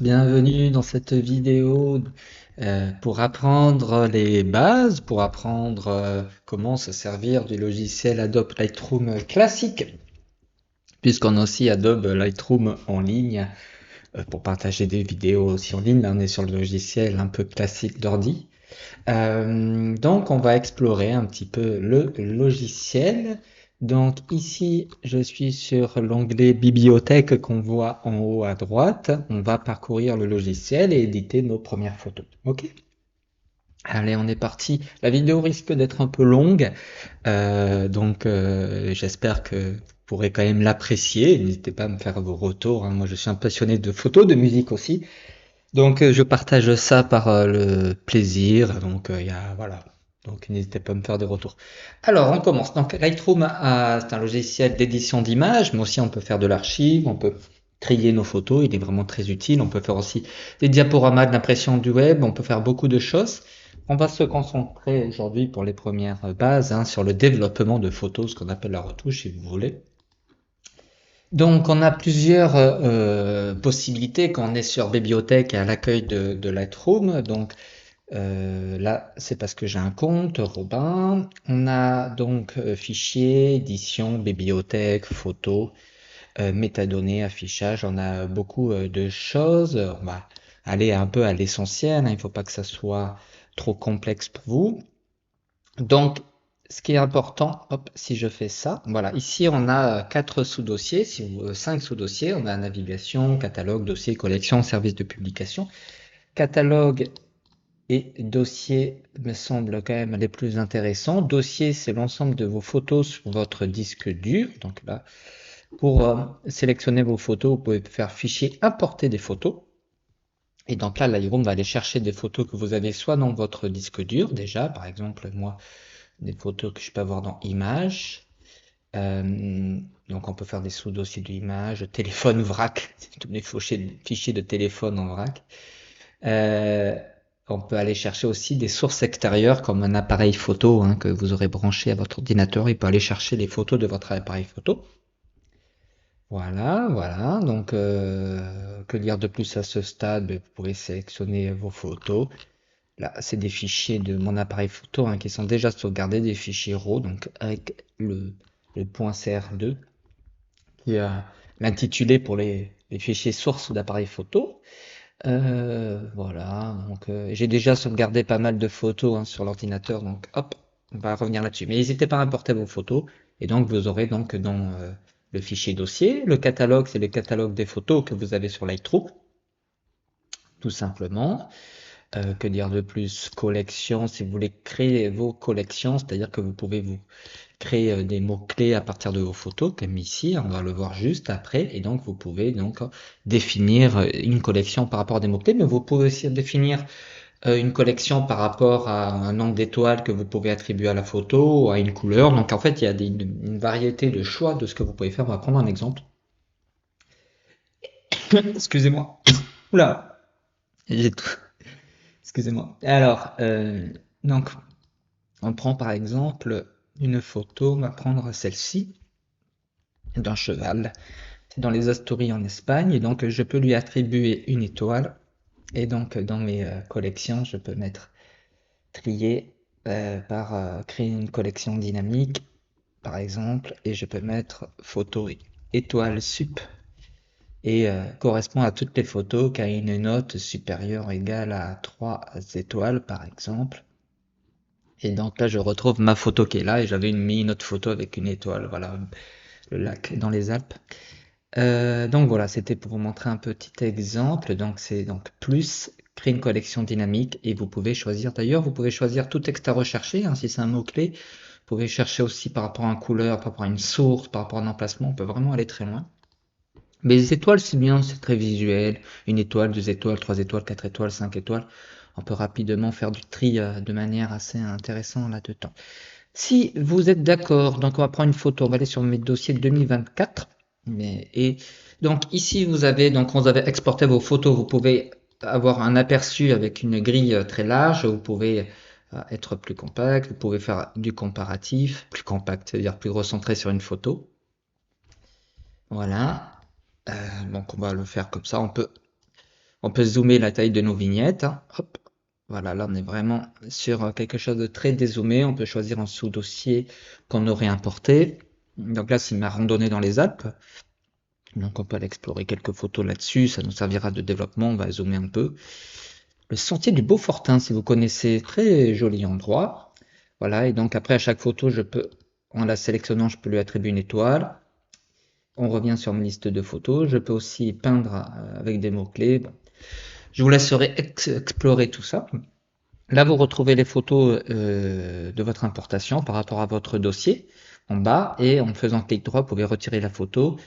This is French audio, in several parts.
Bienvenue dans cette vidéo pour apprendre les bases, pour apprendre comment se servir du logiciel Adobe Lightroom classique, puisqu'on a aussi Adobe Lightroom en ligne pour partager des vidéos aussi en ligne. Là, on est sur le logiciel un peu classique d'ordi. Donc, on va explorer un petit peu le logiciel. Donc ici, je suis sur l'onglet bibliothèque qu'on voit en haut à droite. On va parcourir le logiciel et éditer nos premières photos. Ok? Allez, on est parti. La vidéo risque d'être un peu longue, j'espère que vous pourrez quand même l'apprécier. N'hésitez pas à me faire vos retours, hein. Moi, je suis un passionné de photos, de musique aussi. Je partage ça par le plaisir. Voilà. Donc, n'hésitez pas à me faire des retours. Alors, on commence. Donc, c'est un logiciel d'édition d'images, mais aussi on peut faire de l'archive, on peut trier nos photos. Il est vraiment très utile. On peut faire aussi des diaporamas de l'impression du web. On peut faire beaucoup de choses. On va se concentrer aujourd'hui pour les premières bases, hein, sur le développement de photos, ce qu'on appelle la retouche, si vous voulez. Donc, on a plusieurs possibilités quand on est sur bibliothèque et à l'accueil de Lightroom. Là, c'est parce que j'ai un compte, Robin. On a donc fichier, édition, bibliothèque, photo, métadonnées, affichage. On a beaucoup de choses. On va aller un peu à l'essentiel, hein. Il ne faut pas que ça soit trop complexe pour vous. Donc, ce qui est important, hop, si je fais ça, voilà, ici on a quatre sous-dossiers, cinq sous-dossiers, on a navigation, catalogue, dossier, collection, service de publication. Catalogue et dossier me semblent quand même les plus intéressants. Dossier, c'est l'ensemble de vos photos sur votre disque dur. Donc là, pour sélectionner vos photos, vous pouvez faire fichier, importer des photos. Et donc là, Lightroom va aller chercher des photos que vous avez soit dans votre disque dur déjà, par exemple moi, des photos que je peux avoir dans Images. Donc on peut faire des sous-dossiers d'image, téléphone vrac, tous les fichiers de téléphone en vrac. Euh, on peut aller chercher aussi des sources extérieures comme un appareil photo, hein, que vous aurez branché à votre ordinateur. Il peut aller chercher les photos de votre appareil photo. Voilà, voilà. Que dire de plus à ce stade? Ben, vous pouvez sélectionner vos photos. Là, c'est des fichiers de mon appareil photo, hein, qui sont déjà sauvegardés, des fichiers RAW, donc avec le .cr2, qui est l'intitulé pour les fichiers sources d'appareil photo. Voilà, j'ai déjà sauvegardé pas mal de photos, hein, sur l'ordinateur, donc hop, on va revenir là-dessus. Mais n'hésitez pas à importer vos photos, et donc vous aurez donc dans le fichier dossier, le catalogue, c'est le catalogue des photos que vous avez sur Lightroom, tout simplement. Que dire de plus? Collection, si vous voulez créer vos collections, c'est-à-dire que vous pouvez vous créer des mots-clés à partir de vos photos, comme ici, on va le voir juste après, et donc vous pouvez donc définir une collection par rapport à des mots-clés, mais vous pouvez aussi définir une collection par rapport à un nombre d'étoiles que vous pouvez attribuer à la photo, ou à une couleur. Donc en fait, il y a une variété de choix de ce que vous pouvez faire. On va prendre un exemple. Excusez-moi. Oula, j'ai tout. Excusez-moi. Alors, donc, on prend par exemple une photo, on va prendre celle-ci, d'un cheval. C'est dans les Asturies en Espagne, et donc je peux lui attribuer une étoile. Et donc dans mes collections, je peux mettre trier par créer une collection dynamique, par exemple, et je peux mettre photo étoile sup et correspond à toutes les photos qui a une note supérieure ou égale à 3 étoiles, par exemple. Et donc là, je retrouve ma photo qui est là, et j'avais mis une autre photo avec une étoile, voilà, le lac dans les Alpes. Donc voilà, c'était pour vous montrer un petit exemple. Donc c'est donc plus créer une collection dynamique, et vous pouvez choisir, d'ailleurs, vous pouvez choisir tout texte à rechercher, hein, si c'est un mot-clé. Vous pouvez chercher aussi par rapport à une couleur, par rapport à une source, par rapport à un emplacement. On peut vraiment aller très loin. Mais les étoiles, c'est bien, c'est très visuel. Une étoile, deux étoiles, trois étoiles, quatre étoiles, cinq étoiles. On peut rapidement faire du tri de manière assez intéressante là-dedans. Si vous êtes d'accord, donc on va prendre une photo, on va aller sur mes dossiers 2024. Et donc ici vous avez, donc quand vous avez exporté vos photos, vous pouvez avoir un aperçu avec une grille très large. Vous pouvez être plus compact, vous pouvez faire du comparatif, plus compact, c'est-à-dire plus recentré sur une photo. Voilà. Donc on va le faire comme ça. On peut zoomer la taille de nos vignettes, hein. Hop. Voilà, là on est vraiment sur quelque chose de très dézoomé. On peut choisir un sous-dossier qu'on aurait importé. Donc là, c'est ma randonnée dans les Alpes. Donc on peut aller explorer quelques photos là-dessus. Ça nous servira de développement. On va zoomer un peu. Le sentier du Beaufortin, si vous connaissez, très joli endroit. Voilà, et donc après à chaque photo, en la sélectionnant, je peux lui attribuer une étoile. On revient sur ma liste de photos. Je peux aussi peindre avec des mots-clés. Bon. Je vous laisserai explorer tout ça. Là, vous retrouvez les photos de votre importation par rapport à votre dossier en bas, et en faisant clic droit, vous pouvez retirer la photo. Vous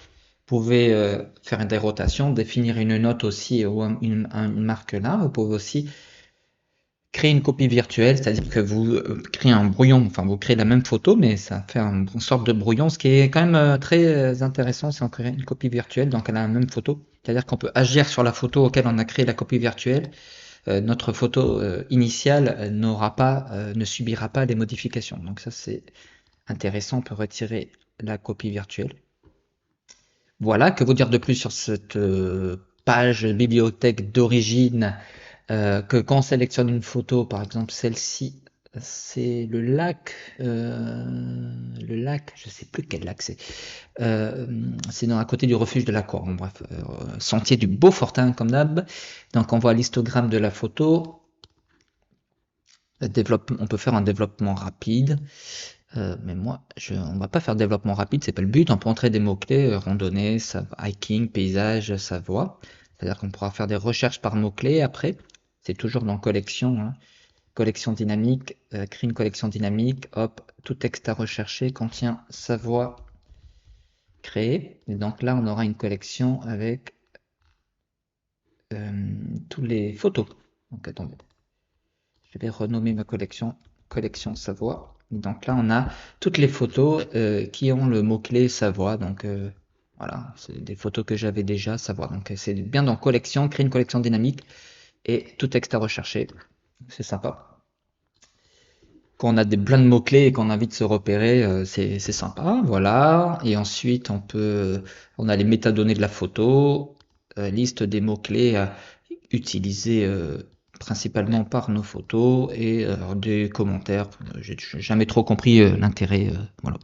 pouvez faire des rotations, définir une note aussi ou une marque là. Vous pouvez aussi créer une copie virtuelle, c'est-à-dire que vous créez un brouillon, enfin vous créez la même photo, mais ça fait une sorte de brouillon, ce qui est quand même très intéressant, c'est on crée une copie virtuelle, donc elle a la même photo, c'est-à-dire qu'on peut agir sur la photo auquel on a créé la copie virtuelle. Notre photo initiale ne subira pas les modifications, donc ça c'est intéressant, on peut retirer la copie virtuelle. Voilà, que vous dire de plus sur cette page bibliothèque d'origine, que quand on sélectionne une photo, par exemple celle-ci, c'est le lac, je sais plus quel lac c'est à côté du refuge de la Cour, bon, bref, sentier du Beaufortin comme d'hab. Donc on voit l'histogramme de la photo, on peut faire un développement rapide. Mais moi, on va pas faire développement rapide, c'est pas le but. On peut entrer des mots-clés, randonnée, hiking, paysage, Savoie. C'est-à-dire qu'on pourra faire des recherches par mots-clés après. C'est toujours dans collection, hein. Collection dynamique, créer une collection dynamique, hop, tout texte à rechercher contient Savoie créé. Et donc là, on aura une collection avec tous les photos. Donc attendez, je vais renommer ma collection Savoie. Donc là, on a toutes les photos qui ont le mot-clé Savoie. Donc voilà, c'est des photos que j'avais déjà, Savoie. Donc c'est bien dans collection, créer une collection dynamique et tout texte à rechercher. C'est sympa. Quand on a des plein de mots-clés et qu'on a envie de se repérer, c'est sympa. Voilà. Et ensuite, on a les métadonnées de la photo, liste des mots-clés utilisés principalement par nos photos et des commentaires. J'ai jamais trop compris l'intérêt. Voilà.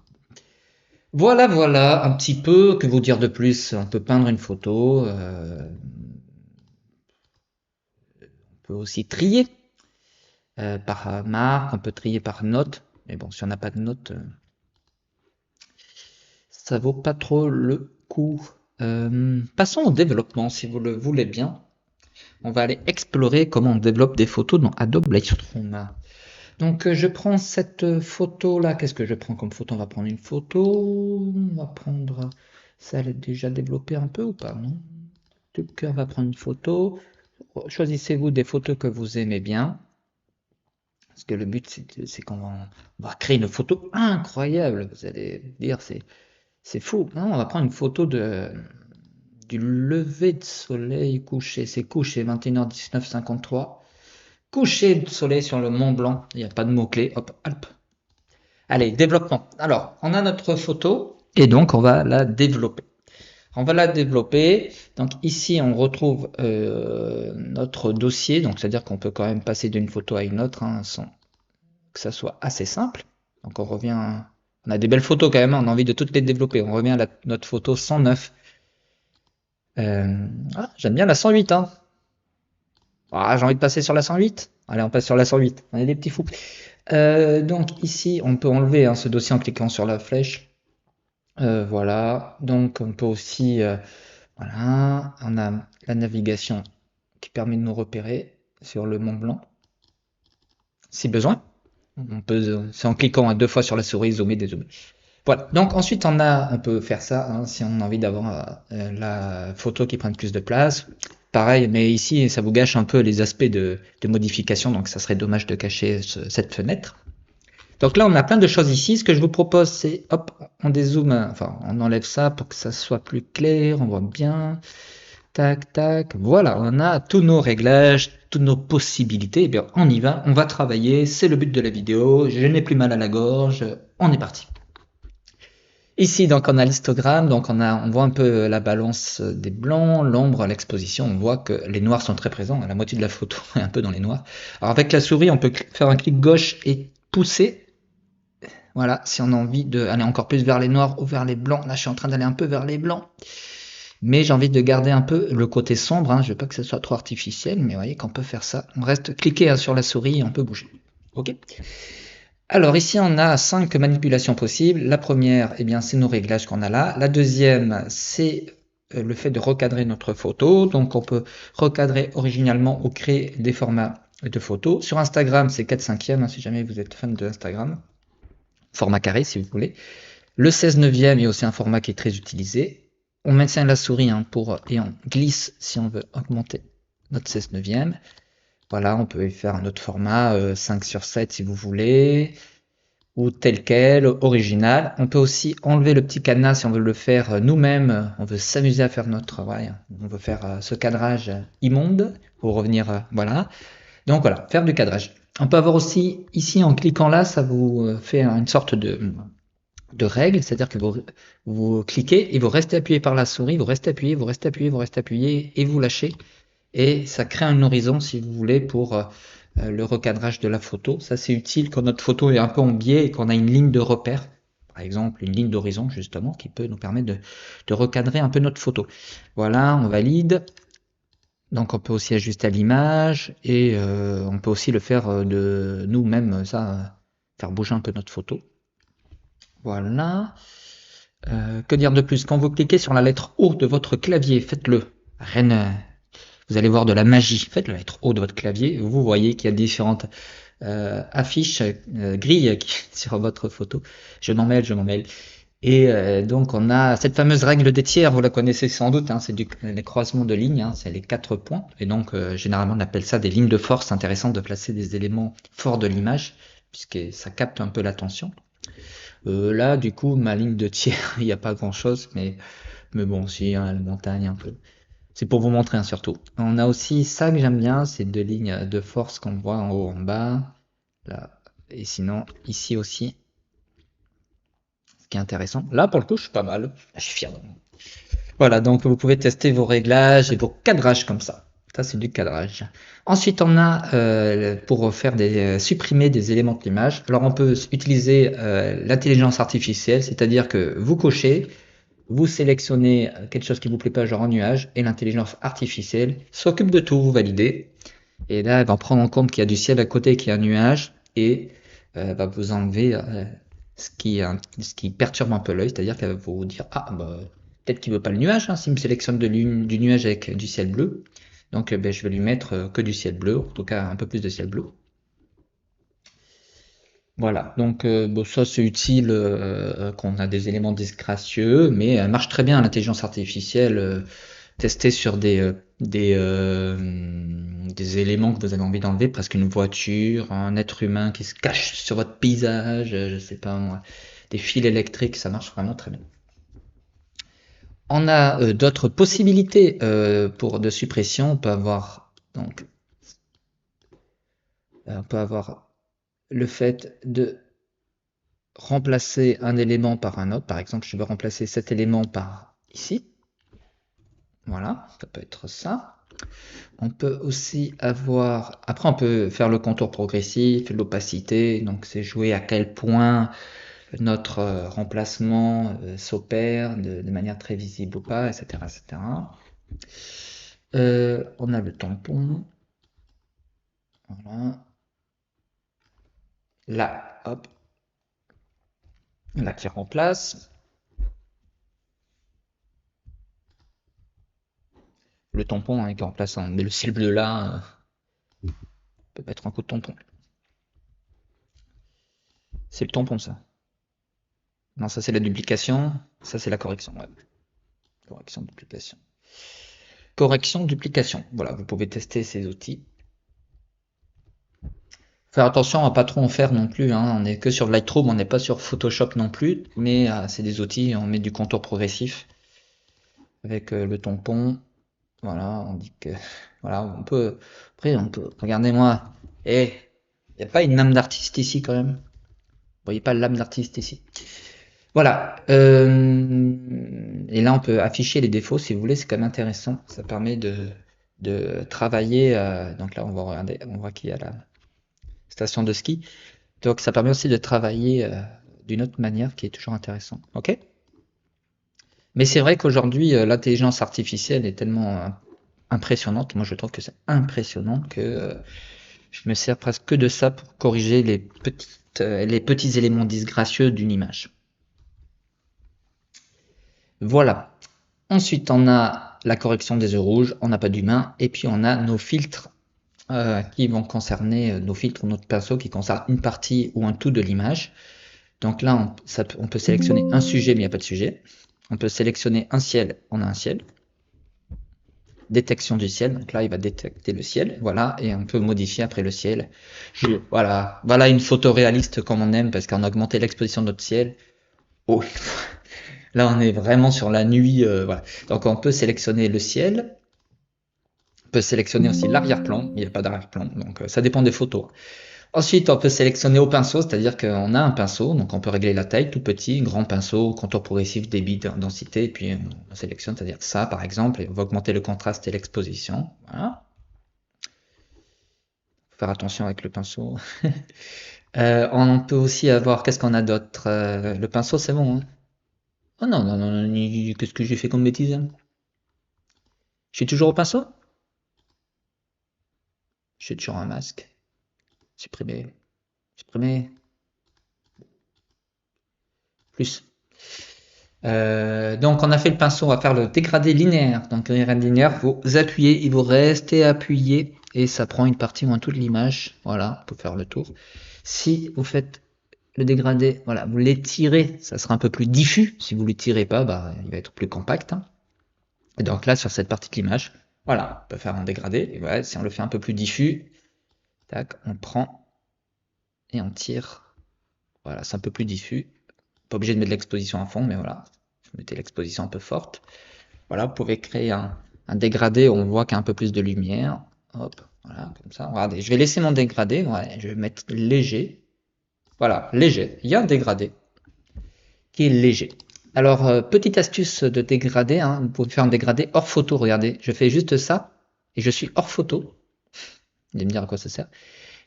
Voilà, un petit peu. Que vous dire de plus? On peut peindre une photo. On peut aussi trier par marque. On peut trier par note. Mais bon, si on n'a pas de note, ça vaut pas trop le coup. Passons au développement, si vous le voulez bien. On va aller explorer comment on développe des photos dans Adobe Lightroom. Donc je prends cette photo là. Qu'est-ce que je prends comme photo? On va prendre une photo. On va prendre. Ça, elle est déjà développée un peu ou pas? Non. On va prendre une photo. Choisissez-vous des photos que vous aimez bien. Parce que le but c'est qu'on va créer une photo incroyable. Vous allez dire c'est fou. Non, on va prendre une photo du lever de soleil couché. C'est couché 21h19 53. Coucher de soleil sur le Mont Blanc. Il n'y a pas de mots-clés. Hop, hop. Allez, développement. Alors, on a notre photo et donc on va la développer. On va la développer. Donc ici, on retrouve notre dossier. Donc, c'est-à-dire qu'on peut quand même passer d'une photo à une autre sans que ça soit assez simple. Donc, on revient. On a des belles photos quand même. On a envie de toutes les développer. On revient à notre photo 109. J'aime bien la 108. Hein. J'ai envie de passer sur la 108. Allez, on passe sur la 108. On est des petits fous. Donc ici, on peut enlever ce dossier en cliquant sur la flèche. Voilà. Donc on peut aussi, voilà, on a la navigation qui permet de nous repérer sur le Mont Blanc, si besoin. C'est en cliquant 2 fois sur la souris, zoomer, dézoomer. Voilà. Donc ensuite, on peut faire ça si on a envie d'avoir la photo qui prenne plus de place. Pareil, mais ici, ça vous gâche un peu les aspects de modification, donc ça serait dommage de cacher cette fenêtre. Donc là, on a plein de choses ici. Ce que je vous propose, c'est, hop, on dézoome, enfin, on enlève ça pour que ça soit plus clair, on voit bien. Tac, tac, voilà, on a tous nos réglages, toutes nos possibilités. Eh bien, on y va, on va travailler, c'est le but de la vidéo. Je n'ai plus mal à la gorge, on est parti. Ici, donc, on a l'histogramme, donc on voit un peu la balance des blancs, l'ombre, l'exposition. On voit que les noirs sont très présents. La moitié de la photo est un peu dans les noirs. Alors, avec la souris, on peut faire un clic gauche et pousser. Voilà, si on a envie d'aller encore plus vers les noirs ou vers les blancs. Là, je suis en train d'aller un peu vers les blancs. Mais j'ai envie de garder un peu le côté sombre. Je veux pas que ce soit trop artificiel, mais vous voyez qu'on peut faire ça. On reste cliqué sur la souris et on peut bouger. Ok. Alors ici, on a 5 manipulations possibles. La première, eh bien, c'est nos réglages qu'on a là. La deuxième, c'est le fait de recadrer notre photo. Donc on peut recadrer originalement ou créer des formats de photos. Sur Instagram, c'est 4/5, si jamais vous êtes fan de Instagram. Format carré, si vous voulez. Le 16/9 est aussi un format qui est très utilisé. On maintient la souris et on glisse si on veut augmenter notre 16/9. Voilà, on peut faire un autre format, 5/7 si vous voulez, ou tel quel, original. On peut aussi enlever le petit cadenas si on veut le faire nous-mêmes. On veut s'amuser à faire on veut faire ce cadrage immonde pour revenir, voilà. Donc voilà, faire du cadrage. On peut avoir aussi, ici en cliquant là, ça vous fait une sorte de règle, c'est-à-dire que vous cliquez et vous restez appuyé par la souris, vous restez appuyé, vous restez appuyé, vous restez appuyé et vous lâchez. Et ça crée un horizon, si vous voulez, pour le recadrage de la photo. Ça, c'est utile quand notre photo est un peu en biais et qu'on a une ligne de repère, par exemple une ligne d'horizon, justement, qui peut nous permettre de recadrer un peu notre photo. Voilà, on valide. Donc, on peut aussi ajuster à l'image et on peut aussi le faire de nous-mêmes, faire bouger un peu notre photo. Voilà. Que dire de plus? Quand vous cliquez sur la lettre O de votre clavier, faites-le. Rien, vous allez voir de la magie. Faites la lettre O de votre clavier. Vous voyez qu'il y a différentes affiches, grilles sur votre photo. Je m'en mêle, je m'en mêle. Et donc on a cette fameuse règle des tiers, vous la connaissez sans doute, c'est les croisements de lignes, c'est les 4 points. Et donc généralement on appelle ça des lignes de force. C'est intéressant de placer des éléments forts de l'image, puisque ça capte un peu l'attention. Là, du coup, ma ligne de tiers, il n'y a pas grand-chose, mais bon, si, la montagne un peu. C'est pour vous montrer surtout. On a aussi ça que j'aime bien, c'est deux lignes de force qu'on voit en haut, en bas. Là. Et sinon, ici aussi, ce qui est intéressant. Là, pour le coup, je suis pas mal. Je suis fier de moi. Voilà, donc vous pouvez tester vos réglages et vos cadrages comme ça. Ça, c'est du cadrage. Ensuite, on a pour faire supprimer des éléments de l'image. Alors, on peut utiliser l'intelligence artificielle, c'est-à-dire que vous cochez, vous sélectionnez quelque chose qui vous plaît pas, genre un nuage, et l'intelligence artificielle s'occupe de tout, vous validez. Et là, elle va prendre en compte qu'il y a du ciel à côté, qu'il y a un nuage, et va vous enlever ce qui perturbe un peu l'œil, c'est-à-dire qu'elle va vous dire, ah, bah, peut-être qu'il veut pas le nuage, s'il me sélectionne du nuage avec du ciel bleu. Donc, ben, je vais lui mettre que du ciel bleu, en tout cas un peu plus de ciel bleu. Voilà, donc bon, ça c'est utile quand on a des éléments disgracieux, mais elle marche très bien l'intelligence artificielle testée sur des éléments que vous avez envie d'enlever, presque une voiture, un être humain qui se cache sur votre paysage, je sais pas moi, des fils électriques, ça marche vraiment très bien. On a d'autres possibilités de suppression. On peut avoir le fait de remplacer un élément par un autre. Par exemple, je veux remplacer cet élément par ici. Voilà, ça peut être ça. On peut aussi avoir... Après, on peut faire le contour progressif, l'opacité. Donc, c'est jouer à quel point notre remplacement s'opère de manière très visible ou pas, etc. etc. On a le tampon. Voilà. Là, hop. Là qui remplace. Le tampon qui remplace, mais le ciel bleu là, on peut mettre un coup de tampon. C'est le tampon ça. Non, ça c'est la duplication. Ça c'est la correction. Ouais. Correction, duplication. Correction, duplication. Voilà, vous pouvez tester ces outils. Faire attention à pas trop en faire non plus. On n'est que sur Lightroom, on n'est pas sur Photoshop non plus. Mais c'est des outils, on met du contour progressif avec le tampon. Voilà, on dit que voilà, on peut. Après, on peut. Regardez-moi. Eh, il n'y a pas une âme d'artiste ici quand même. Vous voyez pas l'âme d'artiste ici. Voilà. Et là, on peut afficher les défauts si vous voulez. C'est quand même intéressant. Ça permet de travailler. Donc là, on va regarder. On voit qu'il y a la station de ski. Donc ça permet aussi de travailler d'une autre manière qui est toujours intéressant. Ok? Mais c'est vrai qu'aujourd'hui, l'intelligence artificielle est tellement impressionnante. Moi, je trouve que c'est impressionnant que je me sers presque que de ça pour corriger les petits éléments disgracieux d'une image. Voilà. Ensuite, on a la correction des œufs rouges, on n'a pas d'humain, et puis on a nos filtres qui vont concerner nos filtres ou notre pinceau qui concerne une partie ou un tout de l'image. Donc là, on peut sélectionner un sujet, mais il n'y a pas de sujet. On peut sélectionner un ciel, on a un ciel. Détection du ciel, donc là, il va détecter le ciel, voilà, et on peut modifier après le ciel. Voilà, voilà une photo réaliste comme on aime, parce qu'on a augmenté l'exposition de notre ciel. Oh, là, on est vraiment sur la nuit, voilà. Donc on peut sélectionner le ciel, on peut sélectionner aussi l'arrière-plan, il n'y a pas d'arrière-plan, donc ça dépend des photos. Ensuite, on peut sélectionner au pinceau, c'est-à-dire qu'on a un pinceau, donc on peut régler la taille, tout petit, grand pinceau, contour progressif, débit, densité, et puis on sélectionne, c'est-à-dire ça par exemple, et on va augmenter le contraste et l'exposition. Voilà. Faut faire attention avec le pinceau. On peut aussi avoir, qu'est-ce qu'on a d'autre? Le pinceau, c'est bon, hein? Oh non, non, non, non, qu'est-ce que j'ai fait comme bêtise, hein? Je suis toujours au pinceau? Je suis toujours un masque. Supprimer. Supprimer. Plus. Donc on a fait le pinceau, on va faire le dégradé linéaire. Donc le dégradé linéaire, vous appuyez, il vous restez appuyé et ça prend une partie ou un tout de l'image. Voilà, pour faire le tour. Si vous faites le dégradé, voilà, vous l'étirez, ça sera un peu plus diffus. Si vous ne l'étirez pas, bah, il va être plus compact, hein. Et donc là, sur cette partie de l'image, voilà, on peut faire un dégradé. Et voilà, si on le fait un peu plus diffus, tac, on prend et on tire. Voilà, c'est un peu plus diffus. Pas obligé de mettre l'exposition à fond, mais voilà, vous mettez l'exposition un peu forte. Voilà, vous pouvez créer un dégradé où on voit qu'il y a un peu plus de lumière. Hop, voilà, comme ça. Regardez, je vais laisser mon dégradé. Ouais, je vais mettre léger. Voilà, léger. Il y a un dégradé qui est léger. Alors, petite astuce de dégradé, hein, vous pouvez faire un dégradé hors photo. Regardez, je fais juste ça et je suis hors photo. Vous allez me dire à quoi ça sert.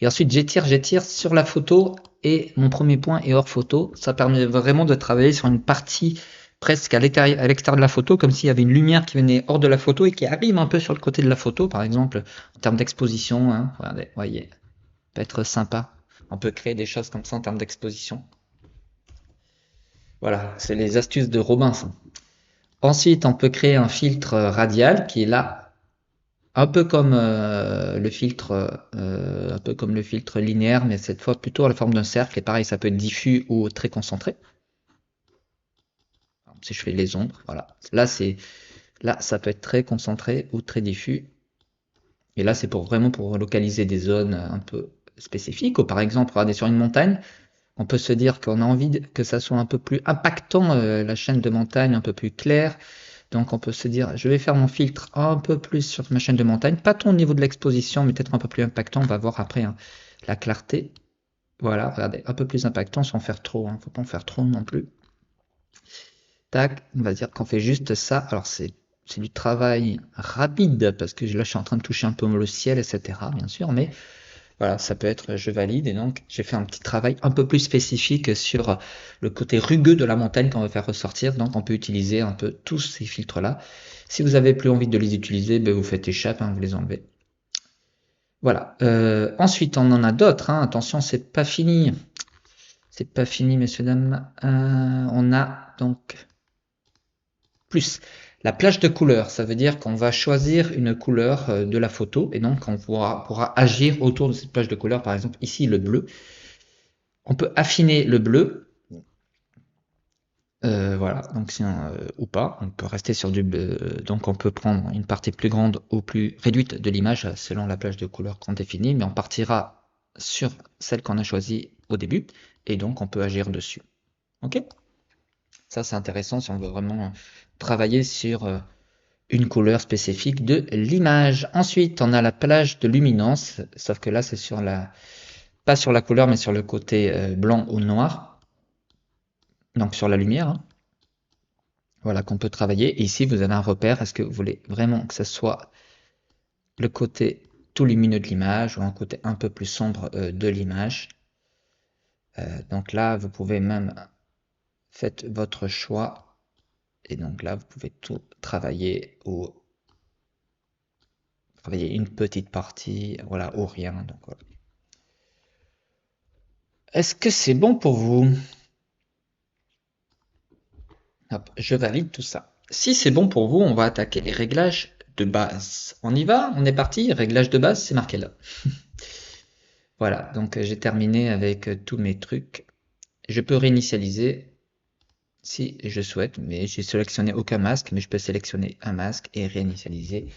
Et ensuite, j'étire sur la photo et mon premier point est hors photo. Ça permet vraiment de travailler sur une partie presque à l'extérieur de la photo, comme s'il y avait une lumière qui venait hors de la photo et qui arrive un peu sur le côté de la photo, par exemple, en termes d'exposition, hein. Regardez, voyez, ça peut être sympa. On peut créer des choses comme ça en termes d'exposition. Voilà, c'est les astuces de Robin, ça. Ensuite, on peut créer un filtre radial qui est là, un peu comme un peu comme le filtre linéaire, mais cette fois plutôt à la forme d'un cercle. Et pareil, ça peut être diffus ou très concentré. Si je fais les ombres, voilà. Là, ça peut être très concentré ou très diffus. Et là, c'est vraiment pour localiser des zones un peu spécifiques. Ou par exemple, regardez sur une montagne, on peut se dire qu'on a envie que ça soit un peu plus impactant, la chaîne de montagne un peu plus claire. Donc on peut se dire, je vais faire mon filtre un peu plus sur ma chaîne de montagne, pas tant au niveau de l'exposition, mais peut-être un peu plus impactant. On va voir après, hein, la clarté. Voilà, regardez, un peu plus impactant sans faire trop, hein, faut pas en faire trop non plus. Tac, on va dire qu'on fait juste ça. Alors c'est du travail rapide parce que là je suis en train de toucher un peu le ciel, etc. Bien sûr, mais voilà, ça peut être je valide et donc j'ai fait un petit travail un peu plus spécifique sur le côté rugueux de la montagne qu'on va faire ressortir. Donc on peut utiliser un peu tous ces filtres là. Si vous avez plus envie de les utiliser, ben, vous faites échappe, hein, vous les enlevez. Voilà. Ensuite on en a d'autres, hein. Attention, c'est pas fini. C'est pas fini, messieurs dames. On a donc plus la plage de couleurs, ça veut dire qu'on va choisir une couleur de la photo et donc on pourra agir autour de cette plage de couleurs. Par exemple, ici le bleu. On peut affiner le bleu. Voilà, donc ou pas, on peut rester sur du donc on peut prendre une partie plus grande ou plus réduite de l'image selon la plage de couleurs qu'on définit, mais on partira sur celle qu'on a choisie au début et donc on peut agir dessus. Ok? Ça c'est intéressant si on veut vraiment travailler sur une couleur spécifique de l'image. Ensuite, on a la plage de luminance, sauf que là, c'est pas sur la couleur, mais sur le côté blanc ou noir. donc sur la lumière, hein. Voilà, qu'on peut travailler. Et ici, vous avez un repère. Est-ce que vous voulez vraiment que ce soit le côté tout lumineux de l'image ou un côté un peu plus sombre de l'image? Donc là, vous pouvez même faire votre choix. Et donc là, vous pouvez tout travailler ou travailler une petite partie, voilà, ou rien. Donc voilà. Est-ce que c'est bon pour vous? Hop, je valide tout ça. Si c'est bon pour vous, on va attaquer les réglages de base. On y va? On est parti? Réglage de base, c'est marqué là. Voilà, donc j'ai terminé avec tous mes trucs. Je peux réinitialiser si je souhaite, mais j'ai sélectionné aucun masque, mais je peux sélectionner un masque et réinitialiser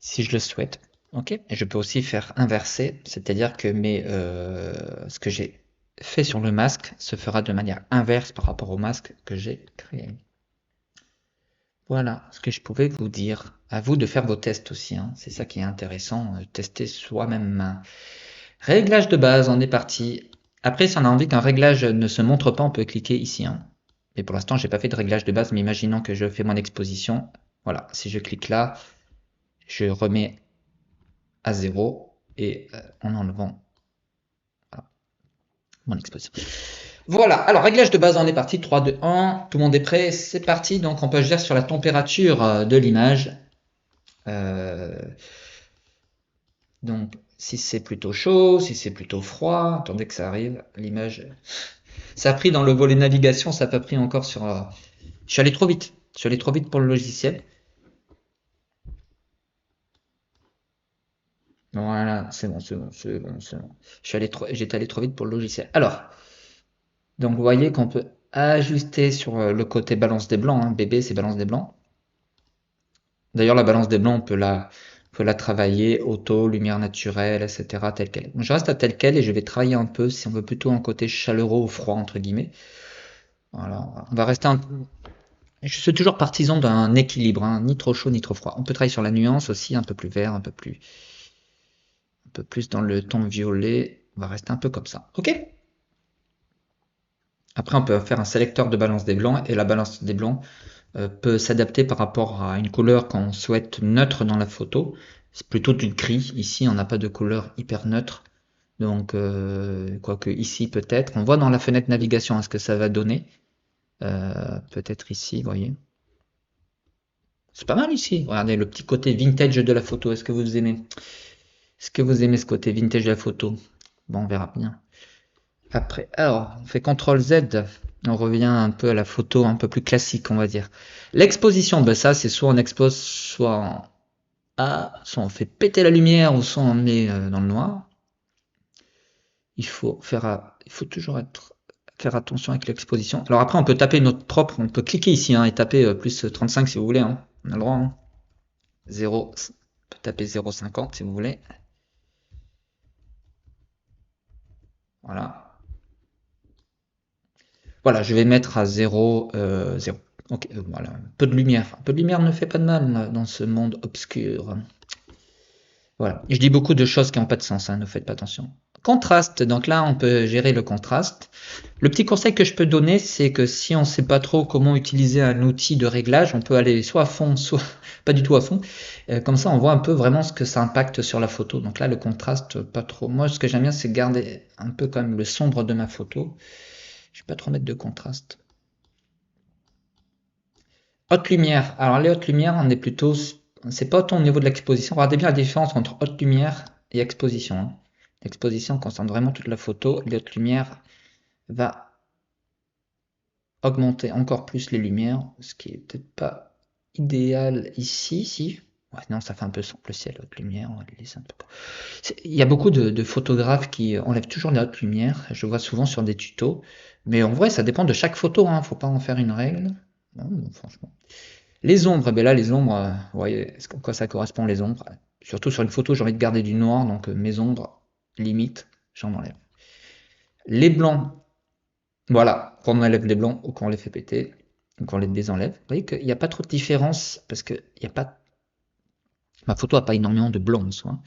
si je le souhaite. Ok, et je peux aussi faire inverser, c'est-à-dire que ce que j'ai fait sur le masque se fera de manière inverse par rapport au masque que j'ai créé. Voilà ce que je pouvais vous dire. À vous de faire vos tests aussi, hein. C'est ça qui est intéressant, tester soi-même. Réglage de base, on est parti. Après, si on a envie qu'un réglage ne se montre pas, on peut cliquer ici, hein. Mais pour l'instant, j'ai pas fait de réglage de base, mais imaginons que je fais mon exposition. Voilà, si je clique là, je remets à 0 et en enlevant voilà, mon exposition. Voilà, alors réglage de base, on est parti. 3, 2, 1, tout le monde est prêt, c'est parti. Donc on peut agir sur la température de l'image. Donc si c'est plutôt chaud, si c'est plutôt froid, attendez que ça arrive, l'image. Ça a pris dans le volet navigation, ça n'a pas pris encore sur. Je suis allé trop vite. Je suis allé trop vite pour le logiciel. Voilà, c'est bon, c'est bon, c'est bon, c'est bon. J'étais allé trop vite pour le logiciel. Alors, donc vous voyez qu'on peut ajuster sur le côté balance des blancs, hein. Bébé, c'est balance des blancs. D'ailleurs, la balance des blancs, on peut la travailler, auto, lumière naturelle, etc., telle quelle. Je reste à telle quelle et je vais travailler un peu, si on veut plutôt un côté chaleureux ou froid, entre guillemets. Voilà, on va rester un. Je suis toujours partisan d'un équilibre, hein, ni trop chaud ni trop froid. On peut travailler sur la nuance aussi, un peu plus vert, un peu plus dans le ton violet. On va rester un peu comme ça. Ok? Après, on peut faire un sélecteur de balance des blancs et la balance des blancs peut s'adapter par rapport à une couleur qu'on souhaite neutre dans la photo. C'est plutôt du gris. Ici, on n'a pas de couleur hyper neutre. Donc, quoique ici peut-être. On voit dans la fenêtre navigation ce que ça va donner. Peut-être ici, vous voyez. C'est pas mal ici. Regardez le petit côté vintage de la photo. Est-ce que vous aimez? Est-ce que vous aimez ce côté vintage de la photo? Bon, on verra bien. Après, alors, on fait CTRL Z. On revient un peu à la photo un peu plus classique, on va dire. L'exposition, ben ça, c'est soit on expose, soit en A, soit on fait péter la lumière, ou soit on met dans le noir. Il faut toujours faire attention avec l'exposition. Alors après, on peut taper notre propre, on peut cliquer ici hein, et taper plus 35 si vous voulez. Hein. On a le droit. Hein. 0, on peut taper 0,50 si vous voulez. Voilà. Voilà, je vais mettre à 0, 0. Ok, voilà. Un peu de lumière. Un peu de lumière ne fait pas de mal dans ce monde obscur. Voilà. Je dis beaucoup de choses qui n'ont pas de sens, hein, ne faites pas attention. Contraste, donc là on peut gérer le contraste. Le petit conseil que je peux donner, c'est que si on ne sait pas trop comment utiliser un outil de réglage, on peut aller soit à fond, soit pas du tout à fond. Comme ça on voit un peu vraiment ce que ça impacte sur la photo. Donc là le contraste, pas trop. Moi ce que j'aime bien c'est garder un peu quand même le sombre de ma photo. Je vais pas trop mettre de contraste. Haute lumière. Alors les hautes lumières, on est plutôt. C'est pas autant au niveau de l'exposition. Regardez bien la différence entre haute lumière et exposition. Hein. L'exposition concerne vraiment toute la photo. Les hautes lumières va augmenter encore plus les lumières, ce qui est peut-être pas idéal ici. Si. Ouais, non, ça fait un peu sombre le ciel, haute lumière. On va le laisser un peu. Il y a beaucoup de photographes qui enlèvent toujours les hautes lumières. Je vois souvent sur des tutos. Mais en vrai, ça dépend de chaque photo. Hein. Faut pas en faire une règle. Non, franchement. Les ombres, ben là les ombres, vous voyez à quoi ça correspond les ombres. Surtout sur une photo, j'ai envie de garder du noir, donc mes ombres, limite, j'en enlève. Les blancs, voilà, quand on enlève les blancs ou quand on les fait péter, ou quand on les désenlève. Vous voyez qu'il n'y a pas trop de différence parce que il y a pas, ma photo n'a pas énormément de blanc en soi.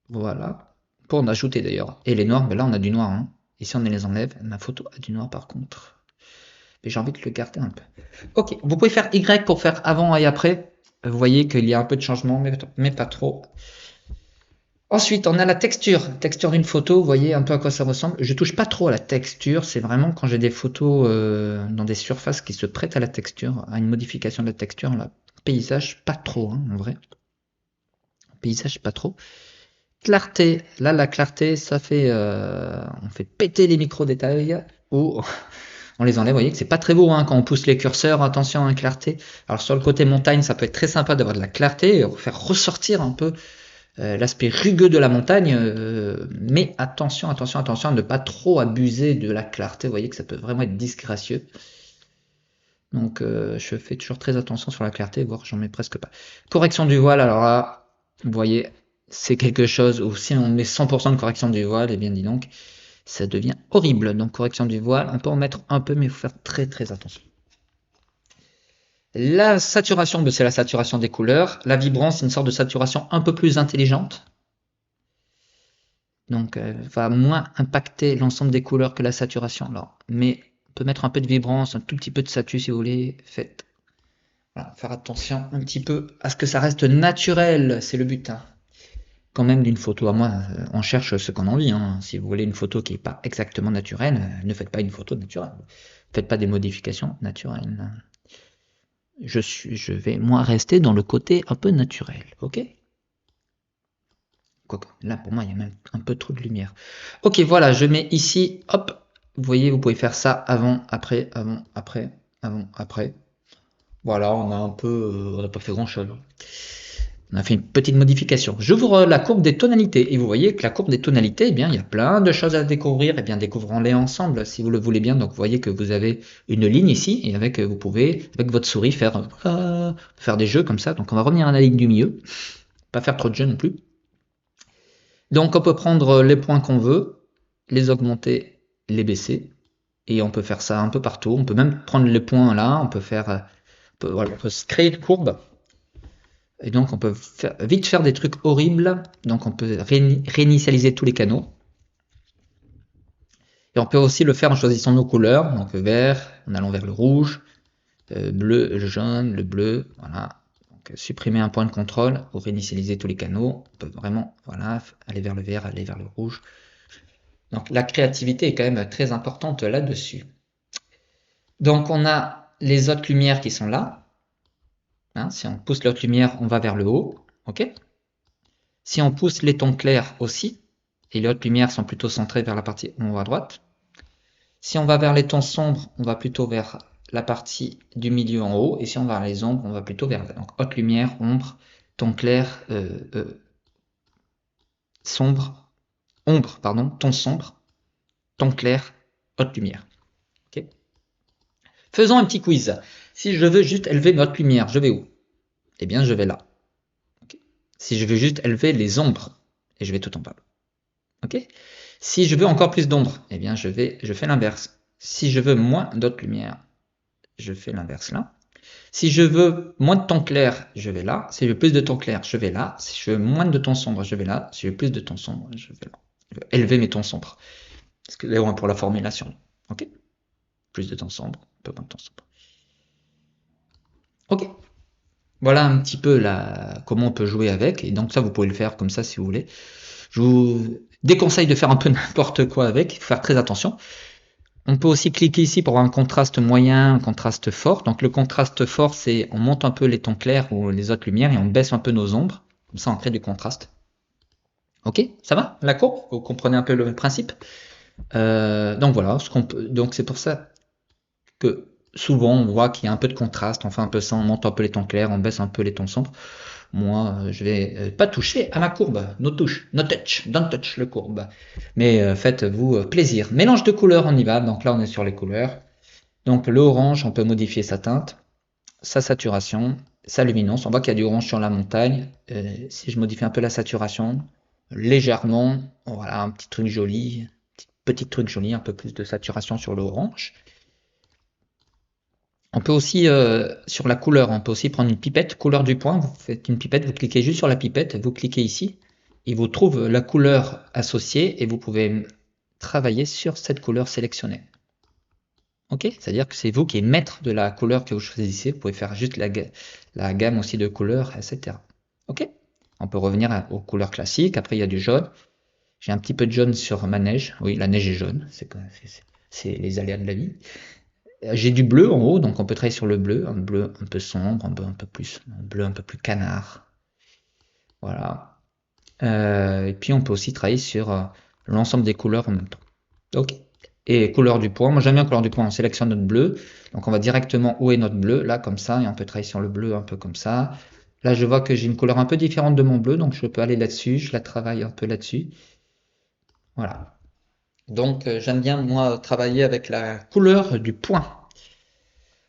Voilà. Pour en ajouter d'ailleurs. Et les noirs, ben là on a du noir. Hein. Et si on les enlève, ma photo a du noir par contre. Mais j'ai envie de le garder un peu. Ok, vous pouvez faire Y pour faire avant et après. Vous voyez qu'il y a un peu de changement, mais pas trop. Ensuite, on a la texture. Texture d'une photo, vous voyez un peu à quoi ça ressemble. Je touche pas trop à la texture, c'est vraiment quand j'ai des photos dans des surfaces qui se prêtent à la texture, à une modification de la texture. Là, paysage, pas trop, hein, en vrai. Paysage, pas trop. Clarté, là la clarté, ça fait, on fait péter les micro-détails, ou on les enlève, vous voyez que c'est pas très beau hein, quand on pousse les curseurs, attention à la clarté. Alors sur le côté montagne, ça peut être très sympa d'avoir de la clarté, et faire ressortir un peu l'aspect rugueux de la montagne, mais attention à ne pas trop abuser de la clarté, vous voyez que ça peut vraiment être disgracieux. Donc je fais toujours très attention sur la clarté, voire j'en mets presque pas. Correction du voile, alors là, vous voyez, c'est quelque chose où si on met 100% de correction du voile, et bien dis donc, ça devient horrible. Donc correction du voile, on peut en mettre un peu, mais il faut faire très attention. La saturation, c'est la saturation des couleurs. La vibrance, c'est une sorte de saturation un peu plus intelligente. Donc va moins impacter l'ensemble des couleurs que la saturation. Alors, mais on peut mettre un peu de vibrance, un tout petit peu de satu si vous voulez. Faites. Voilà, faire attention un petit peu à ce que ça reste naturel, c'est le but. Hein. Quand même d'une photo à moi, on cherche ce qu'on a envie. Hein. Si vous voulez une photo qui n'est pas exactement naturelle, ne faites pas une photo naturelle. Faites pas des modifications naturelles. Je vais moi rester dans le côté un peu naturel, ok? Quoique, là pour moi il y a même un peu trop de lumière. Ok, voilà, je mets ici, hop, vous voyez, vous pouvez faire ça avant, après, avant, après, avant, après. Voilà, on a un peu, on n'a pas fait grand chose. On a fait une petite modification. J'ouvre la courbe des tonalités et vous voyez que la courbe des tonalités, eh bien, il y a plein de choses à découvrir. Eh bien, découvrons-les ensemble si vous le voulez bien. Donc, vous voyez que vous avez une ligne ici et avec, vous pouvez, avec votre souris, faire des jeux comme ça. Donc, on va revenir à la ligne du milieu. Pas faire trop de jeux non plus. Donc, on peut prendre les points qu'on veut, les augmenter, les baisser. Et on peut faire ça un peu partout. On peut même prendre les points là. On peut faire, voilà, on peut se créer une courbe. Et donc on peut vite faire des trucs horribles. Donc on peut réinitialiser tous les canaux. Et on peut aussi le faire en choisissant nos couleurs. Donc vert, en allant vers le rouge, bleu, le jaune, le bleu. Voilà. Donc supprimer un point de contrôle ou réinitialiser tous les canaux. On peut vraiment voilà, aller vers le vert, aller vers le rouge. Donc la créativité est quand même très importante là-dessus. Donc on a les autres lumières qui sont là. Hein, si on pousse l'autre lumière, on va vers le haut. Ok. Si on pousse les tons clairs aussi, et les hautes lumières sont plutôt centrées vers la partie en haut à droite. Si on va vers les tons sombres, on va plutôt vers la partie du milieu en haut, et si on va vers les ombres, on va plutôt vers donc haute lumière, ombre, ton clair, sombre, ombre, pardon, ton sombre, ton clair, haute lumière. Okay. Faisons un petit quiz. Si je veux juste élever ma haute lumière, je vais où? Eh bien, je vais là. Okay. Si je veux juste élever les ombres, et je vais tout en bas. Ok. Si je veux encore plus d'ombre, eh bien je fais l'inverse. Si je veux moins d'autres lumières, je fais l'inverse là. Si je veux moins de ton clair, je vais là. Si je veux plus de ton clair, je vais là. Si je veux moins de ton sombre, je vais là. Si je veux plus de ton sombre, je vais là. Je veux élever mes tons sombres. Parce que là, pour la formulation. Ok. Plus de ton sombre, un peu moins de ton sombre. Ok. Voilà un petit peu comment on peut jouer avec. Et donc ça, vous pouvez le faire comme ça si vous voulez. Je vous déconseille de faire un peu n'importe quoi avec. Il faut faire très attention. On peut aussi cliquer ici pour avoir un contraste moyen, un contraste fort. Donc le contraste fort, c'est on monte un peu les tons clairs ou les autres lumières et on baisse un peu nos ombres. Comme ça, on crée du contraste. Ok, ça va? La courbe? Vous comprenez un peu le principe? Donc voilà, donc c'est pour ça que souvent on voit qu'il y a un peu de contraste. On fait un peu ça, on monte un peu les tons clairs, on baisse un peu les tons sombres. Moi, je vais pas toucher à ma courbe. No touch, no touch, don't touch le courbe. Mais faites-vous plaisir. Mélange de couleurs, on y va. Donc là, on est sur les couleurs. Donc le orange, on peut modifier sa teinte, sa saturation, sa luminance. On voit qu'il y a du orange sur la montagne. Si je modifie un peu la saturation, légèrement, voilà, un petit truc joli, petit truc joli, un peu plus de saturation sur le orange. On peut aussi, sur la couleur, on peut aussi prendre une pipette, couleur du point, vous faites une pipette, vous cliquez juste sur la pipette, vous cliquez ici, il vous trouve la couleur associée et vous pouvez travailler sur cette couleur sélectionnée. Ok, c'est-à-dire que c'est vous qui êtes maître de la couleur que vous choisissez. Vous pouvez faire juste la gamme aussi de couleurs, etc. Ok, on peut revenir aux couleurs classiques. Après, il y a du jaune. J'ai un petit peu de jaune sur ma neige. Oui, la neige est jaune. C'est les aléas de la vie. J'ai du bleu en haut, donc on peut travailler sur le bleu. Un bleu un peu sombre, un bleu un peu plus canard. Voilà. Et puis, on peut aussi travailler sur l'ensemble des couleurs en même temps. Ok. Et couleur du point, moi j'aime bien couleur du point, on sélectionne notre bleu, donc on va directement où est notre bleu, là comme ça, et on peut travailler sur le bleu un peu comme ça. Là je vois que j'ai une couleur un peu différente de mon bleu, donc je peux aller là-dessus, je la travaille un peu là-dessus. Voilà. Donc j'aime bien moi travailler avec la couleur du point.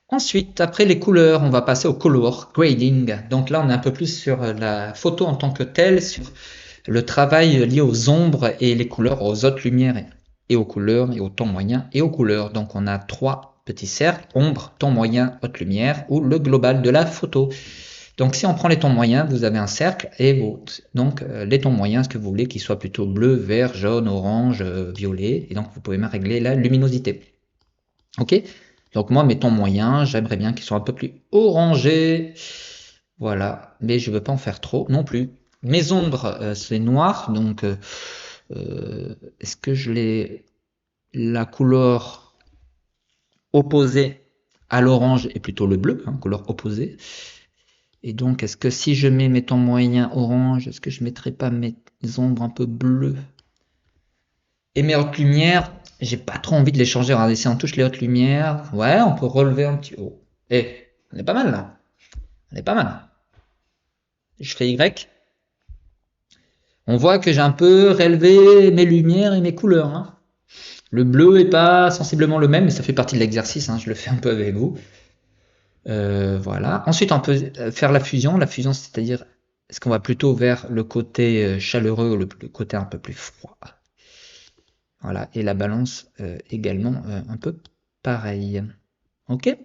Ensuite, après les couleurs, on va passer au color grading. Donc là on est un peu plus sur la photo en tant que telle, sur le travail lié aux ombres et les couleurs, aux hautes lumières et aux couleurs, et au ton moyen et aux couleurs. Donc on a 3 petits cercles, ombre, ton moyen, haute lumière, ou le global de la photo. Donc si on prend les tons moyens, vous avez un cercle, et donc les tons moyens, ce que vous voulez, qu'ils soient plutôt bleu, vert, jaune, orange, violet, et donc vous pouvez même régler la luminosité. Ok. Donc moi, mes tons moyens, j'aimerais bien qu'ils soient un peu plus orangés. Voilà, mais je veux pas en faire trop non plus. Mes ombres, c'est noir, donc est-ce que je l'ai la couleur opposée à l'orange est plutôt le bleu, hein, couleur opposée. Et donc, est-ce que si je mets mes tons moyens orange, est-ce que je mettrais pas mes ombres un peu bleues? Et mes hautes lumières, j'ai pas trop envie de les changer. Regardez, si on touche les hautes lumières, ouais, on peut relever un petit haut. Et on est pas mal là. On est pas mal. Je fais Y. On voit que j'ai un peu relevé mes lumières et mes couleurs. Hein. Le bleu est pas sensiblement le même, mais ça fait partie de l'exercice. Hein, je le fais un peu avec vous. Voilà. Ensuite, on peut faire la fusion. La fusion, c'est-à-dire, est-ce qu'on va plutôt vers le côté chaleureux ou le côté un peu plus froid? Voilà. Et la balance également un peu pareil. Ok?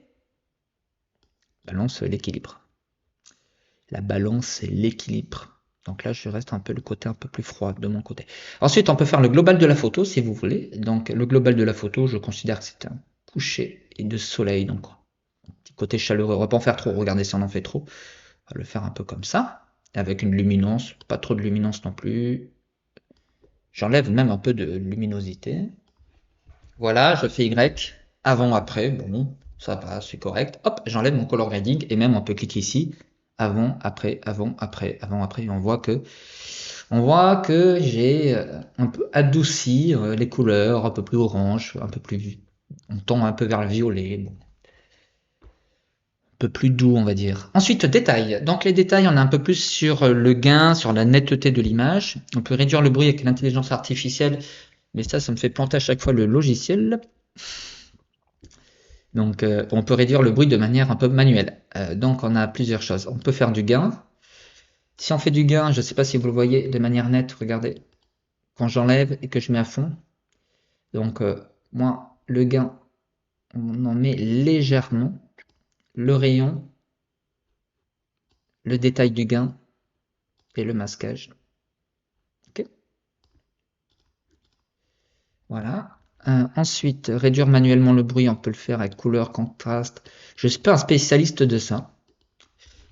Balance l'équilibre. La balance, c'est l'équilibre. Donc là, je reste un peu le côté un peu plus froid de mon côté. Ensuite, on peut faire le global de la photo si vous voulez. Donc le global de la photo, je considère que c'est un coucher et de soleil. Donc un petit côté chaleureux. On va pas en faire trop. Regardez si on en fait trop. On va le faire un peu comme ça. Avec une luminance. Pas trop de luminance non plus. J'enlève même un peu de luminosité. Voilà, je fais Y. Avant, après. Bon, ça va, c'est correct. Hop, j'enlève mon color grading. Et même on peut cliquer ici. Avant, après, avant, après, avant, après. Et on voit que j'ai un peu adouci les couleurs, un peu plus orange, un peu plus, on tend un peu vers le violet, bon. Un peu plus doux on va dire. Ensuite détails. Donc les détails, on est un peu plus sur le gain, sur la netteté de l'image. On peut réduire le bruit avec l'intelligence artificielle, mais ça me fait planter à chaque fois le logiciel. Donc on peut réduire le bruit de manière un peu manuelle. Donc on a plusieurs choses. On peut faire du gain. Si on fait du gain, je ne sais pas si vous le voyez de manière nette, regardez. Quand j'enlève et que je mets à fond, donc moi le gain, on en met légèrement, le rayon, le détail du gain et le masquage. Ok. Voilà. Ensuite, réduire manuellement le bruit, on peut le faire avec couleur, contraste. Je ne suis pas un spécialiste de ça.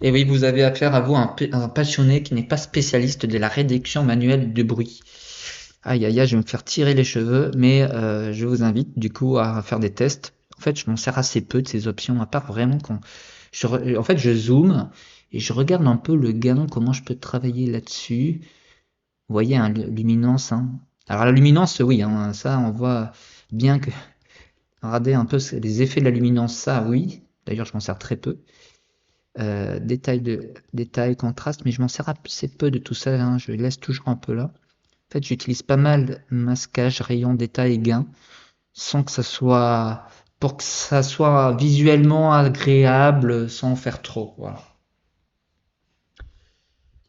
Et oui, vous avez affaire à vous un passionné qui n'est pas spécialiste de la réduction manuelle de bruit. Aïe aïe aïe, je vais me faire tirer les cheveux, mais je vous invite du coup à faire des tests. En fait, je m'en sers assez peu de ces options, à part vraiment quand en fait, je zoome et je regarde un peu le gain, comment je peux travailler là-dessus. Vous voyez, hein, luminance. Hein. Alors la luminance, oui, hein, ça, on voit bien que regardez un peu les effets de la luminance, ça, oui. D'ailleurs, je m'en sers très peu. Détail, contraste, mais je m'en sers assez peu de tout ça. Hein, je laisse toujours un peu là. En fait, j'utilise pas mal masquage, rayon, détail et gain, sans que ça soit, pour que ça soit visuellement agréable, sans faire trop. Voilà.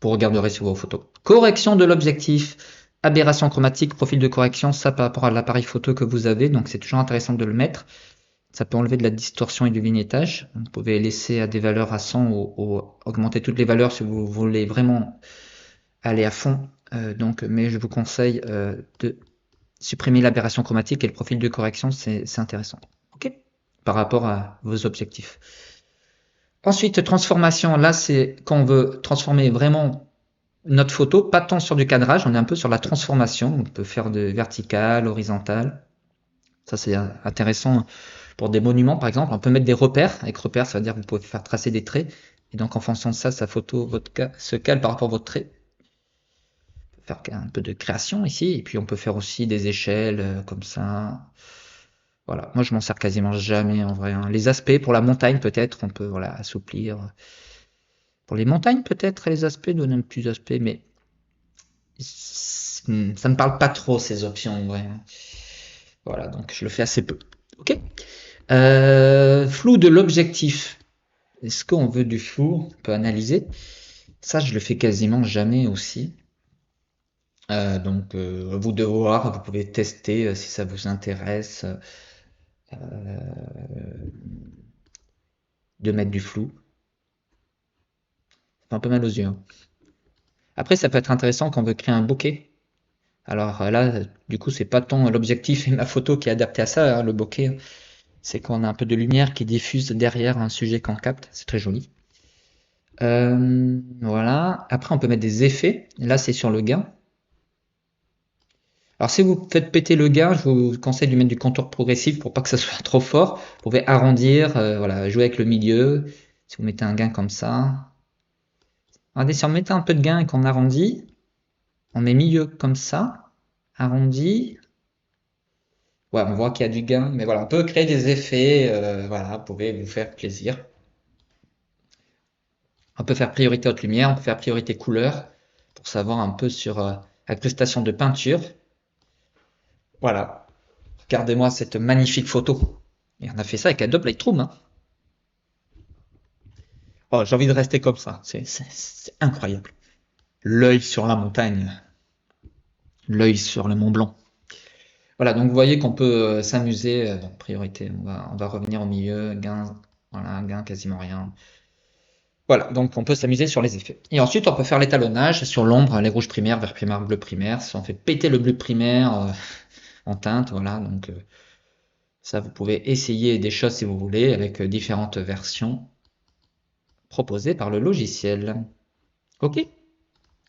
Vous regarderez sur vos photos. Correction de l'objectif, aberration chromatique, profil de correction, ça par rapport à l'appareil photo que vous avez, donc c'est toujours intéressant de le mettre. Ça peut enlever de la distorsion et du vignettage. Vous pouvez laisser à des valeurs à 100 ou augmenter toutes les valeurs si vous voulez vraiment aller à fond. Mais je vous conseille de supprimer l'aberration chromatique et le profil de correction, c'est intéressant. Ok, par rapport à vos objectifs. Ensuite, transformation. Là, c'est quand on veut transformer vraiment notre photo, pas tant sur du cadrage, on est un peu sur la transformation. On peut faire de vertical, horizontal. Ça, c'est intéressant pour des monuments, par exemple. On peut mettre des repères. Avec repères, ça veut dire que vous pouvez faire tracer des traits. Et donc, en fonction de ça, sa photo se cale par rapport à votre trait. On peut faire un peu de création ici. Et puis, on peut faire aussi des échelles comme ça. Voilà. Moi, je m'en sers quasiment jamais en vrai. Hein. Les aspects pour la montagne, peut-être, on peut voilà, assouplir. Pour les montagnes, peut-être, les aspects, donner un petit aspect, mais ça ne parle pas trop, ces options, en vrai. Voilà, donc je le fais assez peu. Ok. Flou de l'objectif. Est-ce qu'on veut du flou? On peut analyser. Ça, je le fais quasiment jamais aussi. Donc, vous de voir, vous pouvez tester si ça vous intéresse de mettre du flou. Ça fait un peu mal aux yeux. Hein. Après, ça peut être intéressant quand on veut créer un bokeh. Alors là, du coup, c'est pas tant l'objectif et ma photo qui est adapté à ça, hein, le bokeh. C'est qu'on a un peu de lumière qui diffuse derrière un sujet qu'on capte. C'est très joli. Voilà. Après, on peut mettre des effets. Là, c'est sur le gain. Alors, si vous faites péter le gain, je vous conseille de mettre du contour progressif pour pas que ça soit trop fort. Vous pouvez arrondir, voilà, jouer avec le milieu. Si vous mettez un gain comme ça. Regardez, si on mettait un peu de gain et qu'on arrondit, on met milieu comme ça, arrondi. Ouais, on voit qu'il y a du gain, mais voilà, on peut créer des effets, voilà, vous pouvez vous faire plaisir. On peut faire priorité haute lumière, on peut faire priorité couleur, pour savoir un peu sur incrustation de peinture. Voilà, regardez-moi cette magnifique photo. Et on a fait ça avec Adobe Lightroom. Hein. Oh, j'ai envie de rester comme ça, c'est incroyable. L'œil sur la montagne, l'œil sur le Mont Blanc. Voilà, donc vous voyez qu'on peut s'amuser. Donc priorité, on va revenir au milieu, gain, voilà, gain quasiment rien. Voilà, donc on peut s'amuser sur les effets. Et ensuite, on peut faire l'étalonnage sur l'ombre, les rouges primaires, vert primaire, bleu primaire. Si on fait péter le bleu primaire en teinte, voilà. Donc ça, vous pouvez essayer des choses si vous voulez avec différentes versions proposées par le logiciel. Ok.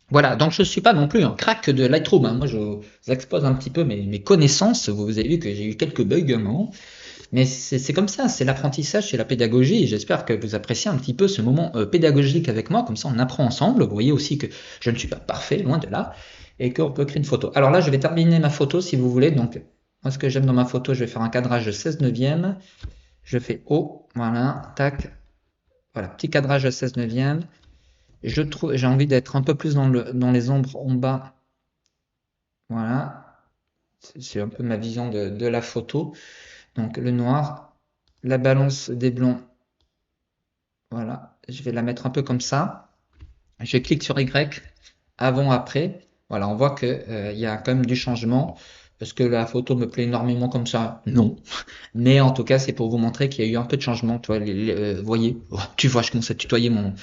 Voilà, donc je ne suis pas non plus un crack de Lightroom. Hein. Moi, je vous expose un petit peu mes connaissances. Vous avez vu que j'ai eu quelques bugs à un moment. Mais c'est comme ça, c'est l'apprentissage, c'est la pédagogie. J'espère que vous appréciez un petit peu ce moment pédagogique avec moi. Comme ça, on apprend ensemble. Vous voyez aussi que je ne suis pas parfait, loin de là. Et qu'on peut créer une photo. Alors là, je vais terminer ma photo si vous voulez. Donc, moi, ce que j'aime dans ma photo, je vais faire un cadrage de 16 neuvième. Je fais haut, voilà, tac. Voilà, petit cadrage de 16 neuvième. J'ai envie d'être un peu plus dans les ombres en bas. Voilà. C'est un peu ma vision de la photo. Donc le noir, la balance des blancs, voilà, je vais la mettre un peu comme ça. Je clique sur Y, avant, après. Voilà, on voit que y a quand même du changement. Est-ce que la photo me plaît énormément comme ça? Non. Mais en tout cas, c'est pour vous montrer qu'il y a eu un peu de changement. Tu vois, vous voyez, oh, tu vois, je commence à tutoyer mon.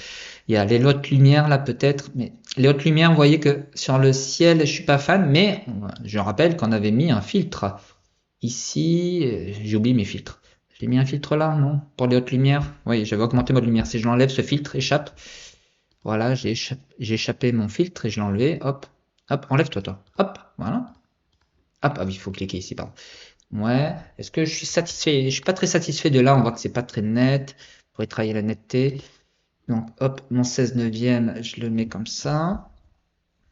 Il y a les hautes lumières là peut-être, mais les hautes lumières, vous voyez que sur le ciel, je suis pas fan, mais je rappelle qu'on avait mis un filtre ici. J'ai oublié mes filtres. J'ai mis un filtre là, non? Pour les hautes lumières. Oui, j'avais augmenté mode lumière. Si je l'enlève, ce filtre échappe. Voilà, j'ai échappé mon filtre et je l'ai enlevé. Hop, hop, enlève-toi, toi. Hop, voilà. Hop, ah oui, il faut cliquer ici, pardon. Ouais, est-ce que je suis satisfait? Je suis pas très satisfait de là, on voit que c'est pas très net. On pourrait travailler la netteté. Donc, hop, mon 16 neuvième, je le mets comme ça.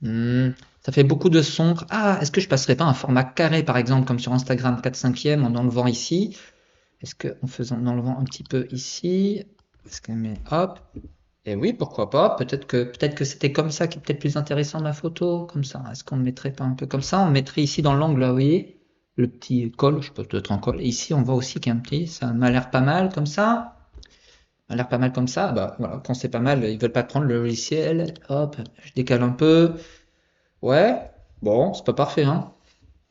Ça fait beaucoup de sombre. Ah, est-ce que je passerais pas un format carré, par exemple, comme sur Instagram 4/5e, en enlevant ici? Est-ce que en enlevant un petit peu ici? Est-ce que mais hop. Et oui, pourquoi pas? Peut-être que c'était comme ça qui est peut-être plus intéressant ma photo, comme ça. Est-ce qu'on ne mettrait pas un peu comme ça? On mettrait ici dans l'angle, là, vous voyez, le petit col, je peux peut-être en col. Et ici, on voit aussi qu'il y a un petit, ça m'a l'air pas mal comme ça. Ça m'a l'air pas mal comme ça. Bah voilà, quand c'est pas mal, ils veulent pas prendre le logiciel. Hop, je décale un peu. Ouais, bon, c'est pas parfait, hein.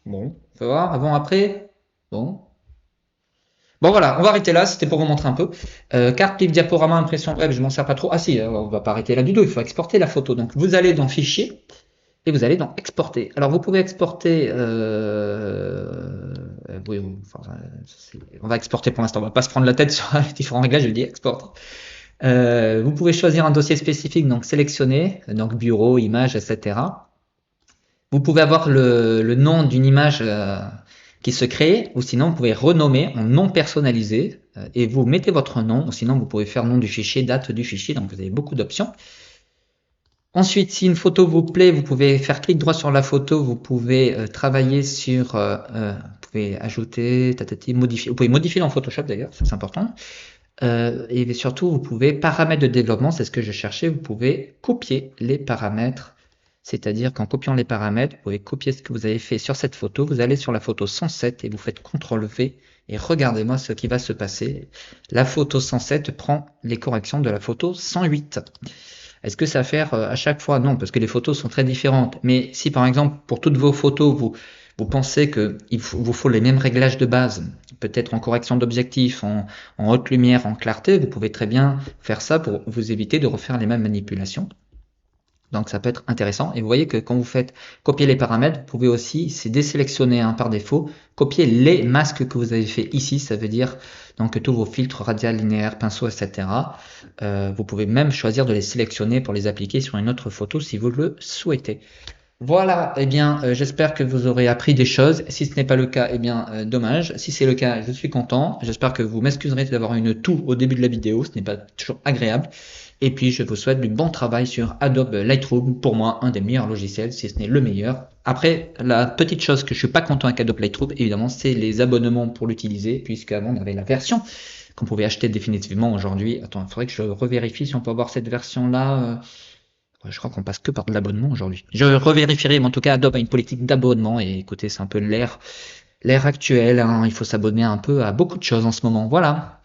Bon, faut voir, avant, après. Bon. Bon voilà, on va arrêter là, c'était pour vous montrer un peu. Carte, livre, diaporama, impression web, je m'en sers pas trop. Ah si, on va pas arrêter là du tout, il faut exporter la photo. Donc vous allez dans Fichier, et vous allez dans exporter. Alors vous pouvez exporter, oui, enfin, on va exporter pour l'instant, on va pas se prendre la tête sur les différents réglages, je dis exporter. Vous pouvez choisir un dossier spécifique, donc sélectionner, donc bureau, image, etc. Vous pouvez avoir le nom d'une image qui se crée, ou sinon vous pouvez renommer en nom personnalisé, et vous mettez votre nom, ou sinon vous pouvez faire nom du fichier, date du fichier, donc vous avez beaucoup d'options. Ensuite, si une photo vous plaît, vous pouvez faire clic droit sur la photo, vous pouvez travailler sur, vous pouvez ajouter, modifier, vous pouvez modifier dans Photoshop d'ailleurs, ça c'est important. Et surtout, vous pouvez paramètres de développement, c'est ce que je cherchais, vous pouvez copier les paramètres. C'est-à-dire qu'en copiant les paramètres, vous pouvez copier ce que vous avez fait sur cette photo, vous allez sur la photo 107 et vous faites CTRL-V et regardez-moi ce qui va se passer. La photo 107 prend les corrections de la photo 108. Est-ce que ça va faire à chaque fois? Non, parce que les photos sont très différentes. Mais si par exemple, pour toutes vos photos, vous pensez qu'il vous faut les mêmes réglages de base, peut-être en correction d'objectif, en haute lumière, en clarté, vous pouvez très bien faire ça pour vous éviter de refaire les mêmes manipulations. Donc ça peut être intéressant. Et vous voyez que quand vous faites copier les paramètres, vous pouvez aussi, c'est désélectionner par défaut, copier les masques que vous avez fait ici. Ça veut dire donc tous vos filtres radial, linéaire, pinceau, etc. Vous pouvez même choisir de les sélectionner pour les appliquer sur une autre photo si vous le souhaitez. Voilà, eh bien, j'espère que vous aurez appris des choses. Si ce n'est pas le cas, eh bien, dommage. Si c'est le cas, je suis content. J'espère que vous m'excuserez d'avoir une toux au début de la vidéo. Ce n'est pas toujours agréable. Et puis, je vous souhaite du bon travail sur Adobe Lightroom. Pour moi, un des meilleurs logiciels, si ce n'est le meilleur. Après, la petite chose que je suis pas content avec Adobe Lightroom, évidemment, c'est les abonnements pour l'utiliser, puisqu'avant, on avait la version qu'on pouvait acheter définitivement aujourd'hui. Attends, il faudrait que je revérifie si on peut avoir cette version-là. Je crois qu'on passe que par de l'abonnement aujourd'hui. Je revérifierai, mais en tout cas, Adobe a une politique d'abonnement. Et écoutez, c'est un peu l'ère actuelle, hein. Il faut s'abonner un peu à beaucoup de choses en ce moment. Voilà.